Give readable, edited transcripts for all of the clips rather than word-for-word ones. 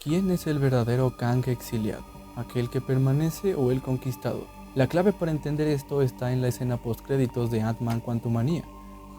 ¿Quién es el verdadero Kang exiliado? ¿Aquel que permanece o el conquistador? La clave para entender esto está en la escena postcréditos de Ant-Man Quantumania,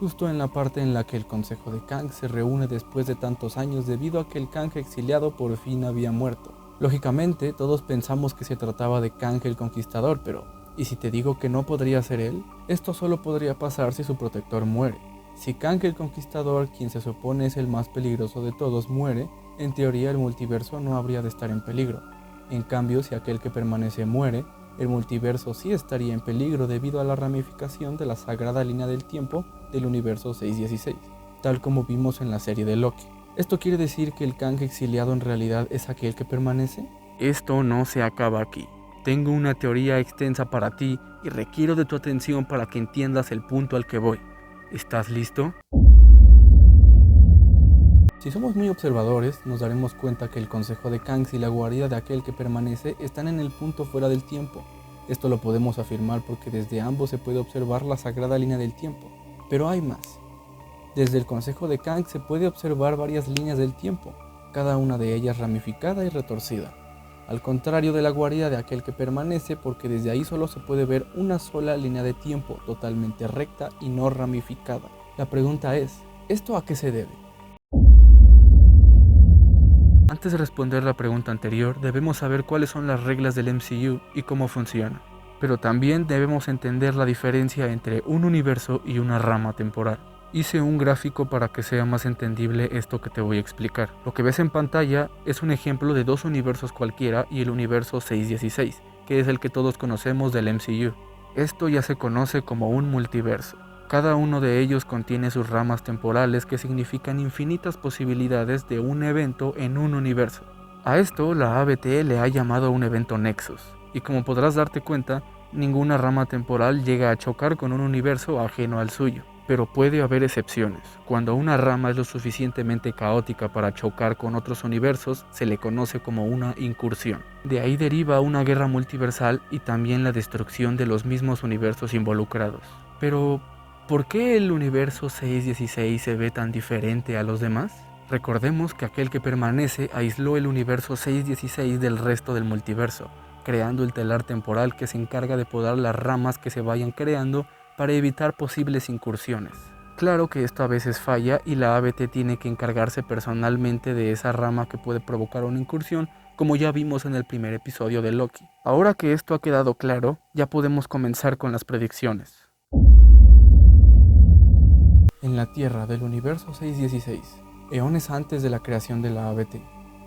justo en la parte en la que el Consejo de Kang se reúne después de tantos años debido a que el Kang exiliado por fin había muerto. Lógicamente, todos pensamos que se trataba de Kang el Conquistador, pero ¿y si te digo que no podría ser él? Esto solo podría pasar si su protector muere. Si Kang el Conquistador, quien se supone es el más peligroso de todos, muere, en teoría el multiverso no habría de estar en peligro. En cambio, si aquel que permanece muere, el multiverso sí estaría en peligro debido a la ramificación de la sagrada línea del tiempo del universo 616, tal como vimos en la serie de Loki. ¿Esto quiere decir que el Kang exiliado en realidad es aquel que permanece? Esto no se acaba aquí. Tengo una teoría extensa para ti y requiero de tu atención para que entiendas el punto al que voy. ¿Estás listo? Si somos muy observadores, nos daremos cuenta que el consejo de Kangs y la guarida de aquel que permanece están en el punto fuera del tiempo. Esto lo podemos afirmar porque desde ambos se puede observar la sagrada línea del tiempo. Pero hay más. Desde el consejo de Kang se puede observar varias líneas del tiempo, cada una de ellas ramificada y retorcida. Al contrario de la guarida de aquel que permanece, porque desde ahí solo se puede ver una sola línea de tiempo totalmente recta y no ramificada. La pregunta es, ¿esto a qué se debe? Antes de responder la pregunta anterior, debemos saber cuáles son las reglas del MCU y cómo funciona. Pero también debemos entender la diferencia entre un universo y una rama temporal. Hice un gráfico para que sea más entendible esto que te voy a explicar. Lo que ves en pantalla es un ejemplo de dos universos cualquiera y el universo 616, que es el que todos conocemos del MCU. Esto ya se conoce como un multiverso. Cada uno de ellos contiene sus ramas temporales que significan infinitas posibilidades de un evento en un universo. A esto la ABT le ha llamado un evento Nexus, y como podrás darte cuenta, ninguna rama temporal llega a chocar con un universo ajeno al suyo. Pero puede haber excepciones. Cuando una rama es lo suficientemente caótica para chocar con otros universos, se le conoce como una incursión. De ahí deriva una guerra multiversal y también la destrucción de los mismos universos involucrados. Pero, ¿por qué el universo 616 se ve tan diferente a los demás? Recordemos que aquel que permanece aisló el universo 616 del resto del multiverso, creando el telar temporal que se encarga de podar las ramas que se vayan creando para evitar posibles incursiones. Claro que esto a veces falla y la ABT tiene que encargarse personalmente de esa rama que puede provocar una incursión, como ya vimos en el primer episodio de Loki. Ahora que esto ha quedado claro, ya podemos comenzar con las predicciones. En la Tierra del universo 616, eones antes de la creación de la ABT,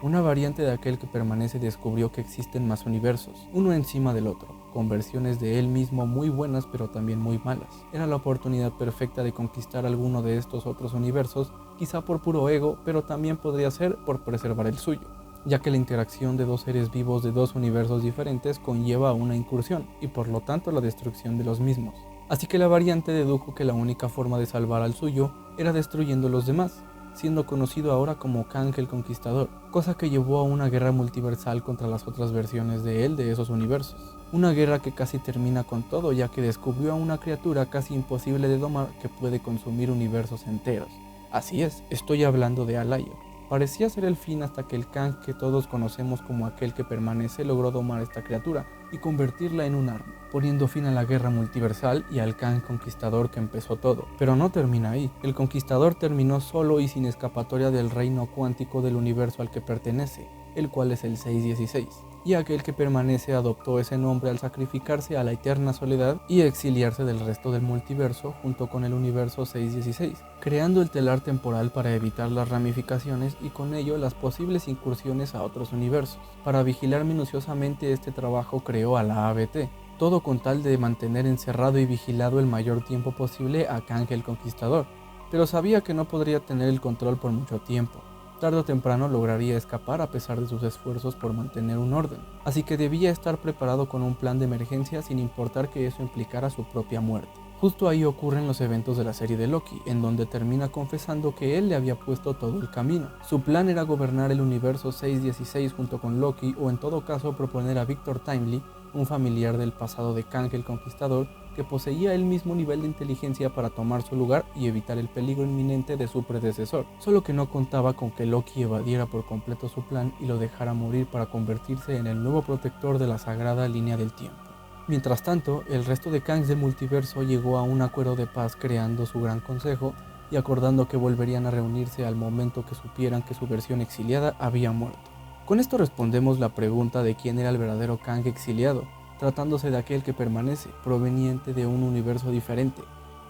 una variante de aquel que permanece descubrió que existen más universos, uno encima del otro, con versiones de él mismo muy buenas pero también muy malas. Era la oportunidad perfecta de conquistar alguno de estos otros universos, quizá por puro ego, pero también podría ser por preservar el suyo, ya que la interacción de dos seres vivos de dos universos diferentes conlleva una incursión, y por lo tanto la destrucción de los mismos. Así que la variante dedujo que la única forma de salvar al suyo era destruyendo los demás, siendo conocido ahora como Kang el Conquistador, cosa que llevó a una guerra multiversal contra las otras versiones de él de esos universos. Una guerra que casi termina con todo, ya que descubrió a una criatura casi imposible de domar que puede consumir universos enteros. Así es, estoy hablando de Alaya. Parecía ser el fin hasta que el Kang que todos conocemos como aquel que permanece logró domar a esta criatura y convertirla en un arma, poniendo fin a la guerra multiversal y al Kang Conquistador que empezó todo. Pero no termina ahí. El Conquistador terminó solo y sin escapatoria del reino cuántico del universo al que pertenece, el cual es el 616. Y aquel que permanece adoptó ese nombre al sacrificarse a la eterna soledad y exiliarse del resto del multiverso junto con el universo 616, creando el telar temporal para evitar las ramificaciones y con ello las posibles incursiones a otros universos. Para vigilar minuciosamente este trabajo creó a la ABT, todo con tal de mantener encerrado y vigilado el mayor tiempo posible a Kang el Conquistador, pero sabía que no podría tener el control por mucho tiempo. Tarde o temprano lograría escapar a pesar de sus esfuerzos por mantener un orden, así que debía estar preparado con un plan de emergencia sin importar que eso implicara su propia muerte. Justo ahí ocurren los eventos de la serie de Loki, en donde termina confesando que él le había puesto todo el camino. Su plan era gobernar el universo 616 junto con Loki, o en todo caso proponer a Victor Timely, un familiar del pasado de Kang el Conquistador, que que poseía el mismo nivel de inteligencia para tomar su lugar y evitar el peligro inminente de su predecesor, solo que no contaba con que Loki evadiera por completo su plan y lo dejara morir para convertirse en el nuevo protector de la sagrada línea del tiempo. Mientras tanto, el resto de Kangs del multiverso llegó a un acuerdo de paz creando su Gran Consejo y acordando que volverían a reunirse al momento que supieran que su versión exiliada había muerto. Con esto respondemos la pregunta de quién era el verdadero Kang exiliado, tratándose de aquel que permanece, proveniente de un universo diferente,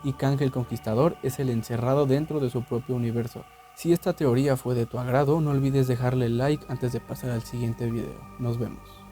y Kang el Conquistador es el encerrado dentro de su propio universo. Si esta teoría fue de tu agrado, no olvides dejarle like antes de pasar al siguiente video. Nos vemos.